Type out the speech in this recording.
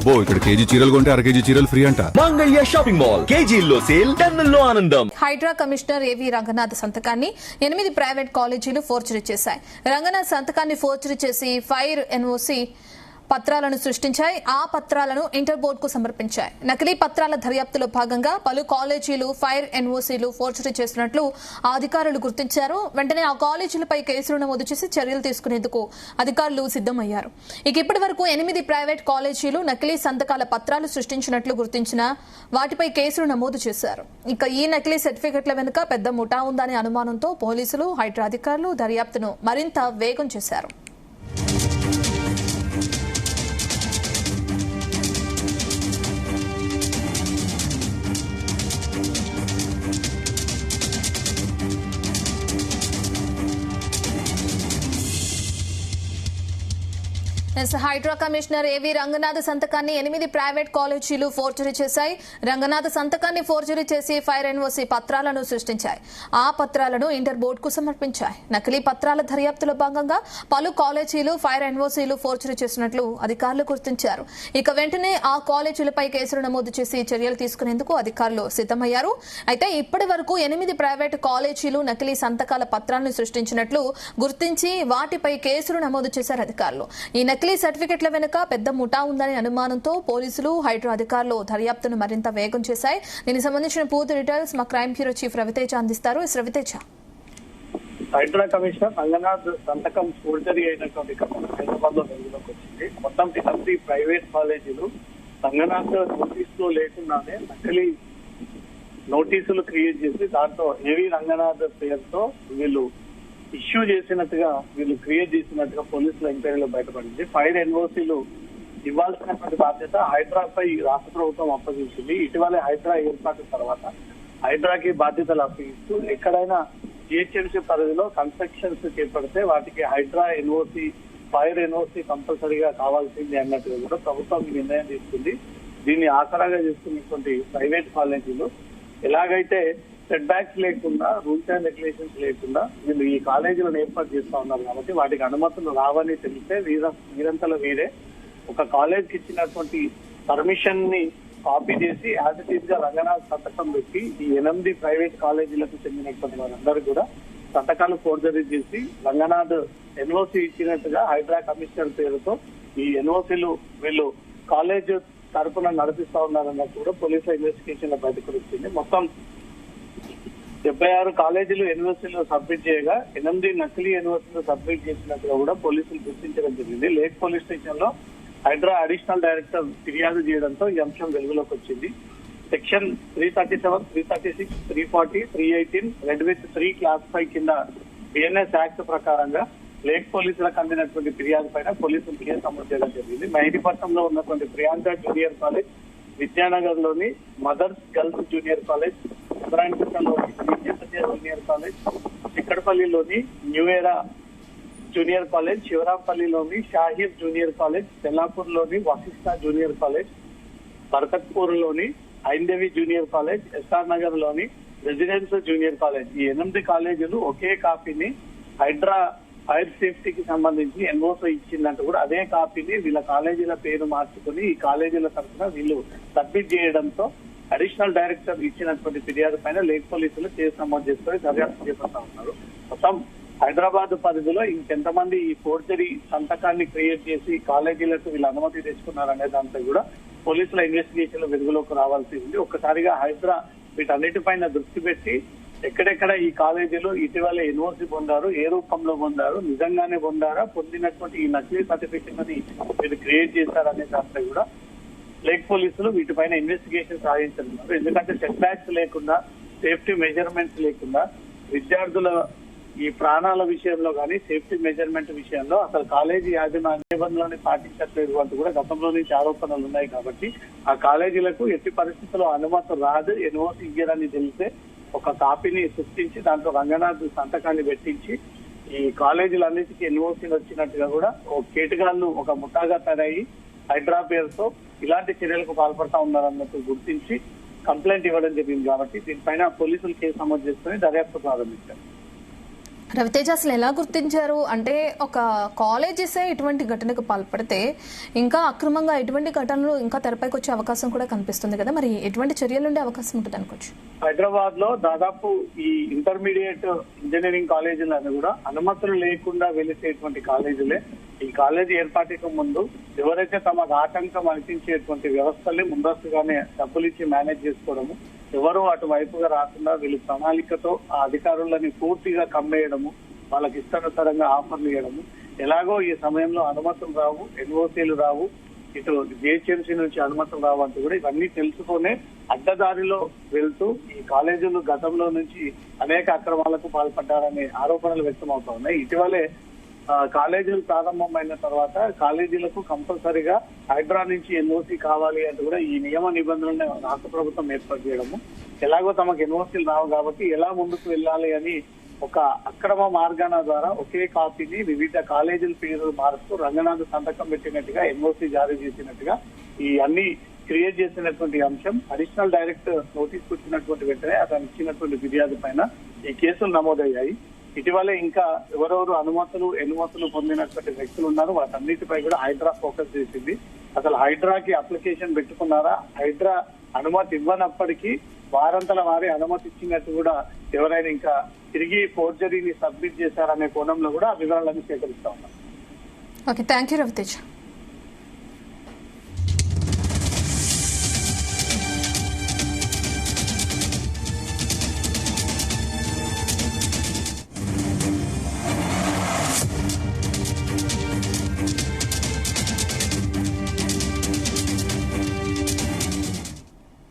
అబ్బో ఇక్కడ కేజీ చీరలు కొంటే అర కేజీ చీరలు ఫ్రీ అంట. మంగళ్య షాపింగ్ మాల్ కేజీల్లో సేల్, టన్నుల్లో ఆనందం. హైడ్రా కమిషనర్ ఏవి రంగనాథ్ సంతకాన్ని 8 ప్రైవేట్ కాలేజీలు ఫోర్జరీ చేశాయి. రంగనాథ్ సంతకాన్ని ఫోర్జరీ చేసి ఫైర్ ఎన్ఓసి పత్రాలను సృష్టించాయి. ఆ పత్రాలను ఇంటర్ బోర్డుకు సమర్పించాయి. నకిలీ పత్రాల దర్యాప్తులో భాగంగా పలు కాలేజీలు ఫైర్ ఎన్ఓసీలు ఫోర్జరీ చేసినట్లు అధికారులు గుర్తించారు. వెంటనే ఆ కాలేజీలపై కేసులు నమోదు చేసి చర్యలు తీసుకునేందుకు అధికారులు సిద్దమయ్యారు. ఇక ఇప్పటి వరకు 8 ప్రైవేట్ కాలేజీలు నకిలీ సంతకాల పత్రాలు సృష్టించినట్లు గుర్తించిన వాటిపై కేసులు నమోదు చేశారు. ఇక ఈ నకిలీ సర్టిఫికెట్ల వెనుక పెద్ద ముఠా ఉందనే అనుమానంతో పోలీసులు, హైడ్రా అధికారులు దర్యాప్తును మరింత వేగం చేశారు. హైడ్రా కమిషనర్ ఏవి రంగనాథ్ సంతకాన్ని 8 ప్రైవేట్ కాలేజీలు ఫోర్జరీ చేశాయి. రంగనాథ్ సంతకాన్ని ఫోర్జరీ చేసి ఫైర్ ఎన్ఓసీ పత్రాలను సృష్టించాయి. ఆ పత్రాలను ఇంటర్ బోర్డుకు సమర్పించాయి. నకిలీ పత్రాల దర్యాప్తులో భాగంగా పలు కాలేజీలు ఫైర్ ఎన్ఓసీలు ఫోర్జరీ చేసినట్లు అధికారులు గుర్తించారు. ఇక వెంటనే ఆ కాలేజీలపై కేసులు నమోదు చేసి చర్యలు తీసుకునేందుకు అధికారులు సిద్దమయ్యారు. అయితే ఇప్పటి వరకు 8 ప్రైవేట్ కాలేజీలు నకిలీ సంతకాల పత్రాలను సృష్టించినట్లు గుర్తించి వాటిపై కేసులు నమోదు చేశారు అధికారులు. ఈ నకిలీ సర్టిఫికెట్ల వెనుక పెద్ద ముఠా ఉందనే అనుమానంతో పోలీసులు, హైడ్రా అధికారులు దర్యాప్తును మరింత వేగం చేశాయి. దీనికి సంబంధించిన పూర్తి డీటెయిల్స్ మా క్రైమ్ బ్యూరో చీఫ్ రవితేజ అందిస్తారు. రవితేజ, హైడ్రా కమిషనర్ రంగనాథ్ సంతకం ఫోర్జరీ అయినటువంటి హైదరాబాద్ లో వెలుగులోకి వచ్చింది. మొత్తం 8 ప్రైవేట్ కాలేజీలు రంగనాథ్ నోటీసులు లేకుండానే నకిలీ నోటీసులు క్రియేట్ చేసి దాంతో ఏవి రంగనాథ్ పేరుతో వీళ్ళు ఇష్యూ చేసినట్టుగా, వీళ్ళు క్రియేట్ చేసినట్టుగా పోలీసుల ఎంక్వైరీలో బయటపడింది. ఫైర్ ఎన్ఓసీలు ఇవ్వాల్సినటువంటి బాధ్యత హైడ్రాపై రాష్ట్ర ప్రభుత్వం అప్పగించింది. ఇటీవలే హైడ్రా ఏర్పాటు తర్వాత హైడ్రాకి బాధ్యతలు అప్పగిస్తూ ఎక్కడైనా జిహెచ్ఎంసీ పరిధిలో కన్స్ట్రక్షన్స్ చేపడితే వాటికి హైడ్రా ఎన్ఓసీ, ఫైర్ ఎన్ఓసీ కంపల్సరీగా కావాల్సింది అన్నట్టుగా కూడా ప్రభుత్వం నిర్ణయం తీసుకుంది. దీన్ని ఆసరాగా చేసుకున్నటువంటి ప్రైవేట్ కాలేజీలు ఎలాగైతే సెట్ బ్యాక్స్ లేకుండా, రూల్స్ అండ్ రెగ్యులేషన్స్ లేకుండా వీళ్ళు ఈ కాలేజీలను ఏర్పాటు చేస్తా ఉన్నారు కాబట్టి వాటికి అనుమతులు రావని తెలిస్తే వీరంతలో వీరే ఒక కాలేజ్ కి ఇచ్చినటువంటి పర్మిషన్ ని కాపీ చేసి యాజ్ ఇట్ ఈస్ గా రంగనాథ్ సంతకం పెట్టి ఈ 8 ప్రైవేట్ కాలేజీలకు చెందినటువంటి వారందరూ కూడా సంతకాలు ఫోర్జరీ చేసి రంగనాథ్ ఎన్ఓసీ ఇచ్చినట్టుగా హైడ్రా కమిషనర్ పేరుతో ఈ ఎన్ఓసీలు వీళ్ళు కాలేజ్ తరఫున నడిపిస్తా ఉన్నారన్నట్టు కూడా పోలీసుల ఇన్వెస్టిగేషన్ లో బయటకు వచ్చింది. మొత్తం 76 కాలేజీలు ఎన్ఓసీలు సబ్మిట్ చేయగా 8 నకిలీ ఎన్ఓసీలు సబ్మిట్ చేసినట్టుగా కూడా పోలీసులు గుర్తించడం జరిగింది. లేక్ పోలీస్ స్టేషన్ లో హైడ్రా అడిషనల్ డైరెక్టర్ ఫిర్యాదు చేయడంతో ఈ అంశం వెలుగులోకి వచ్చింది. సెక్షన్ 337, 336, 340, 318 రెడ్ విత్ 3 క్లాస్ 5 కింద బిఎన్ఎస్ యాక్ట్ ప్రకారంగా లేక్ పోలీసులకు అందినటువంటి ఫిర్యాదు పైన పోలీసులు కేసు నమోదు చేయడం జరిగింది. మెహదీపట్నంలో ఉన్నటువంటి ప్రియాంక జూనియర్ కాలేజ్, విద్యానగర్ లోని మదర్స్ గర్ల్స్ జూనియర్ కాలేజ్, నారాయణపట్నంలోని జూనియర్ కాలేజ్, చిక్కడపల్లిలోని న్యూ ఎరా జూనియర్ కాలేజ్, శివరాంపల్లిలోని షాహీర్ జూనియర్ కాలేజ్, తెల్లాపూర్ లోని వశిష్ఠ జూనియర్ కాలేజ్, బర్కత్పూర్ లోని Aindevi junior college, SR Nagar లోని రెసిడెన్స్ జూనియర్ కాలేజ్, ఈ 8 కాలేజీలు ఒకే కాపీని హైడ్రా ఫైర్ సేఫ్టీకి సంబంధించి ఎన్ఓసీ ఇచ్చిందంటూ కూడా అదే కాపీని వీళ్ళ కాలేజీల పేరు మార్చుకుని ఈ కాలేజీల తరఫున వీళ్ళు సబ్మిట్ చేయడంతో అడిషనల్ డైరెక్టర్ ఇచ్చినటువంటి ఫిర్యాదు పైన లేక్ పోలీసులు కేసు నమోదు చేసుకుని దర్యాప్తు చేపడతా ఉన్నారు. మొత్తం హైదరాబాద్ పరిధిలో ఇంకెంతమంది ఈ ఫోర్జరీ సంతకాన్ని క్రియేట్ చేసి కాలేజీలకు వీళ్ళు అనుమతి తెచ్చుకున్నారనే దాంతో కూడా పోలీసుల ఇన్వెస్టిగేషన్ వెలుగులోకి రావాల్సి ఉంది. ఒక్కసారిగా హైడ్రా వీటన్నిటిపైన దృష్టి పెట్టి ఎక్కడెక్కడ ఈ కాలేజీలో ఇటీవల ఎన్ఓసీ పొందారు, ఏ రూపంలో పొందారు, నిజంగానే పొందారా, పొందినటువంటి ఈ నకిలీ సర్టిఫికెట్ ని వీళ్ళు క్రియేట్ చేశారనే దాంట్లో కూడా లేక్ పోలీసులు వీటిపైన ఇన్వెస్టిగేషన్ సాధించనున్నారు. ఎందుకంటే సెట్ బ్యాక్స్ లేకుండా, సేఫ్టీ మెజర్మెంట్స్ లేకుండా విద్యార్థుల ఈ ప్రాణాల విషయంలో కానీ సేఫ్టీ మెజర్మెంట్ విషయంలో అసలు కాలేజీ యాజమాన్య నిబంధనలను పాటించట్లేదు అంటూ కూడా గతంలో నుంచి ఆరోపణలు ఉన్నాయి. కాబట్టి ఆ కాలేజీలకు ఎట్టి పరిస్థితుల్లో అనుమతి రాదు, ఎన్ఓసీ ఇయ్యరని తెలిస్తే ఒక కాపీని సృష్టించి దాంట్లో రంగనాథ్ సంతకాన్ని పెట్టించి ఈ కాలేజీలన్నిటికీ ఎన్ఓసీలు వచ్చినట్టుగా కూడా ఓ కేటుగాళ్లు ఒక ముఠాగా తయారయ్యి హైడ్రా పేరుతో ఇలాంటి చర్యలకు పాల్పడతా ఉన్నారన్నట్టు గుర్తించి కంప్లైంట్ ఇవ్వడం జరిగింది. కాబట్టి దీనిపైన పోలీసులు కేసు నమోదు చేసుకుని దర్యాప్తు ప్రారంభించారు. రవితేజ అసలు ఎలా గుర్తించారు అంటే ఒక కాలేజెసే ఇటువంటి ఘటనకు పాల్పడితే ఇంకా అక్రమంగా ఎటువంటి ఘటనలు ఇంకా తెరపైకి వచ్చే అవకాశం కూడా కనిపిస్తుంది కదా, మరి ఎటువంటి చర్యలు ఉండే అవకాశం ఉంటుంది అనుకోవచ్చు? హైదరాబాద్ లో దాదాపు ఈ ఇంటర్మీడియట్ ఇంజనీరింగ్ కాలేజీలను కూడా అనుమతులు లేకుండా వెలిసేటువంటి కాలేజీలే. ఈ కాలేజీ ఏర్పాటుకు ముందు ఎవరైతే తమకు ఆటంకం అనిపించేటువంటి వ్యవస్థల్ని ముందస్తుగానే డబ్బులు ఇచ్చి మేనేజ్ చేసుకోవడము, ఎవరు అటువైపుగా రాకుండా వీళ్ళు ప్రణాళికతో ఆ అధికారులని పూర్తిగా కమ్మేయడము, వాళ్ళకి ఇష్టానుసారంగా ఆఫర్లు ఇవ్వడము, ఎలాగో ఈ సమయంలో అనుమతులు రావు, ఎన్ఓసీలు రావు, ఇటు జిహెచ్ఎంసీ నుంచి అనుమతులు రావు అంటూ కూడా ఇవన్నీ తెలుసుకునే అడ్డదారిలో వెళ్తూ ఈ కాలేజీలు గతంలో నుంచి అనేక అక్రమాలకు పాల్పడ్డారనే ఆరోపణలు వ్యక్తమవుతా ఉన్నాయి. ఇటీవలే కాలేజీలు ప్రారంభమైన తర్వాత కాలేజీలకు కంపల్సరీగా హైడ్రా నుంచి ఎన్ఓసీ కావాలి అంటూ కూడా ఈ నియమ నిబంధనలను రాష్ట్ర ప్రభుత్వం ఏర్పాటు చేయడము, ఎలాగో తమకు ఎన్ఓసీలు రావు కాబట్టి ఎలా ముందుకు వెళ్ళాలి అని ఒక అక్రమ మార్గాల ద్వారా ఒకే కాపీని వివిధ కాలేజీల పేర్లు మారుస్తూ రంగనాథ్ సంతకం పెట్టినట్టుగా ఎన్ఓసీ జారీ చేసినట్టుగా ఈ అన్ని క్రియేట్ చేసినటువంటి అంశం అడిషనల్ డైరెక్టర్ నోటీస్ వచ్చినటువంటి వెంటనే అతను ఇచ్చినటువంటి ఫిర్యాదు పైన ఈ కేసులు నమోదయ్యాయి. ఇటీవలే ఇంకా ఎవరెవరు ఎన్ఓసీలు పొందినటువంటి వ్యక్తులు ఉన్నారు వాటన్నిటిపై కూడా హైడ్రా ఫోకస్ చేసింది. అసలు హైడ్రాకి అప్లికేషన్ పెట్టుకున్నారా, హైడ్రా అనుమతి ఇవ్వనప్పటికీ వారంతల వారి అనుమతి ఇచ్చినట్టు కూడా ఎవరైనా ఇంకా తిరిగి ఫోర్జరీని సబ్మిట్ చేశారనే కోణంలో కూడా వివరాలను సేకరిస్తా ఉన్నారు. Okay, thank you Raviteja.